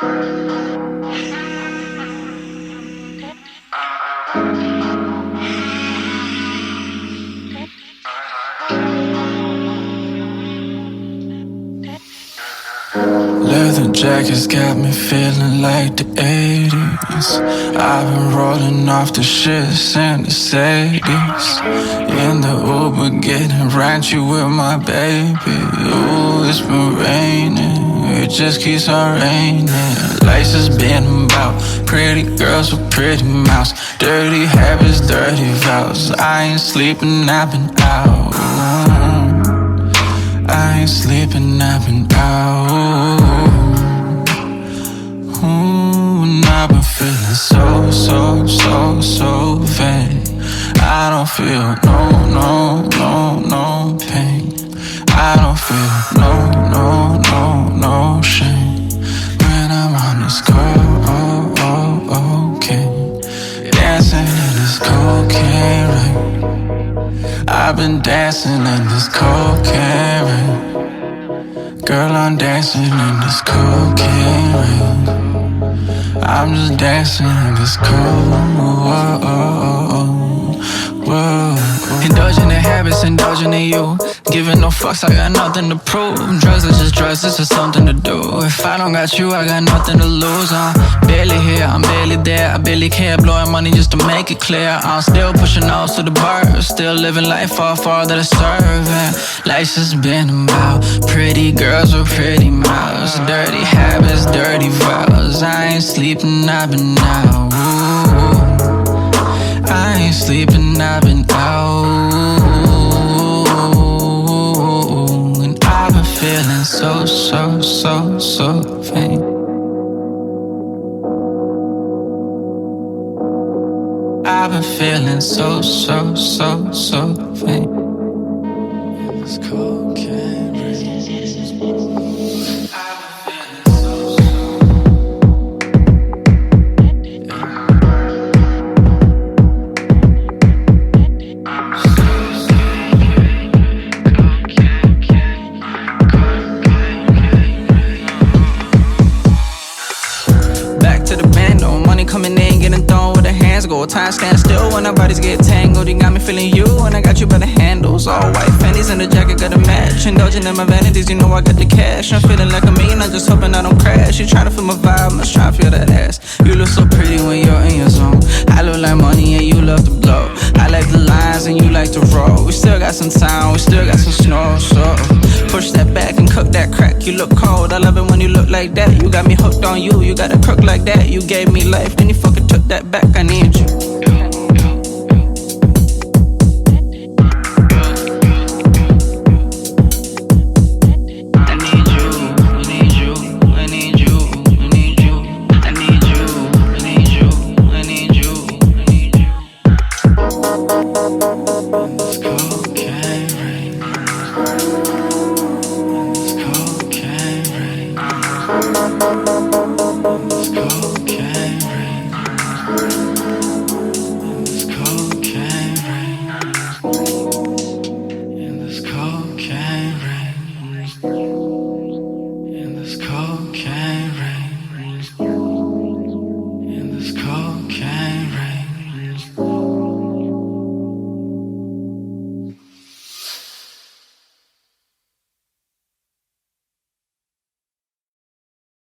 Leather jackets got me feeling like the 80s. I've been rolling off the shits in the Mercedes. In the Uber getting raunchy with my baby. Ooh, it's been raining, it just keeps on raining. Lais has been about pretty girls with pretty mouths, dirty habits, dirty vows. I ain't sleeping, I've been out. I ain't sleeping, I've been out. And I've been feeling so vain. I don't feel no pain. I don't feel no shame when I'm on this cocaine, dancing in this cocaine rain. I've been dancing in this cocaine rain. Girl, I'm dancing in this cocaine rain. I'm just dancing in this cold. Indulging in habits, indulging in you. Giving no fucks, I got nothing to prove. Drugs are just drugs, this is something to do. If I don't got you, I got nothing to lose. I'm barely here, I'm barely there. I barely care, blowing money just to make it clear. I'm still pushing off to the bar, still living life for all that I serve. And life's just been about pretty girls with pretty mouths, dirty habits, dirty vows. I ain't sleeping, I've been out. I ain't sleeping, I've been out. And I've been feeling so vain. I've been feeling so vain. It's cocaine rain. Coming in, getting thrown with the hands go. Time stand still when our bodies get tangled. You got me feeling you, and I got you by the handles. All white panties and the jacket got a match. Indulging in my vanities, you know I got the cash. I'm feeling like a million, I'm just hoping I don't crash. You trying to feel my vibe, I'm just trying to feel that ass. You look so pretty when you're in your zone. I look like money and you love to blow. I like the lines and you like to roll. We still got some time, we still got some snow. So push that back and cook that crack. You look cold, I love it when you look like that. You got me hooked on you, you got a crook like that. You gave me life, then you fucking took that back, I need you.